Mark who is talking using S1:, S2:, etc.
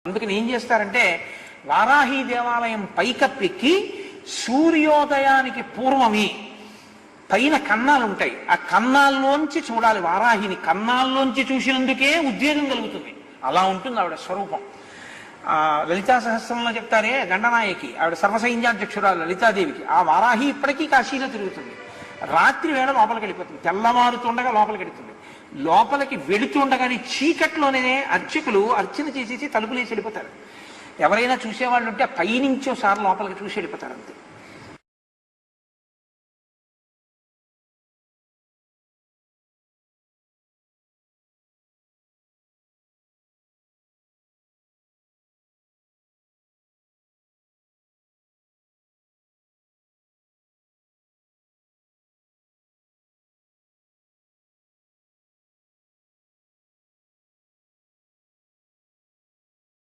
S1: అందుకని ఏం చేస్తారంటే వారాహి దేవాలయం పైకప్పెక్కి సూర్యోదయానికి పూర్వమే పైన కన్నాలు ఉంటాయి, ఆ కన్నాల్లోంచి చూడాలి. వారాహిని కన్నాల్లోంచి చూసినందుకే ఉద్వేగం కలుగుతుంది. అలా ఉంటుంది ఆవిడ స్వరూపం. లలితా సహస్రంలో చెప్తారే గండనాయకి, ఆవిడ సర్వసైన్యాధ్యక్షురాలు లలితాదేవికి. ఆ వారాహి ఇప్పటికీ కాశీలో తిరుగుతుంది. రాత్రి వేళ లోపలికి వెళ్ళిపోతుంది, తెల్లమారుతుండగా లోపలికి వెళుతుంది. లోపలికి వెళుతుండగానే చీకట్లోనే అర్చకులు అర్చన చేసేసి తలుపులేసి వెళ్ళిపోతారు. ఎవరైనా చూసేవాళ్ళు ఉంటే పైనుంచోసారి లోపలికి చూసి వెళ్ళిపోతారు అంతే.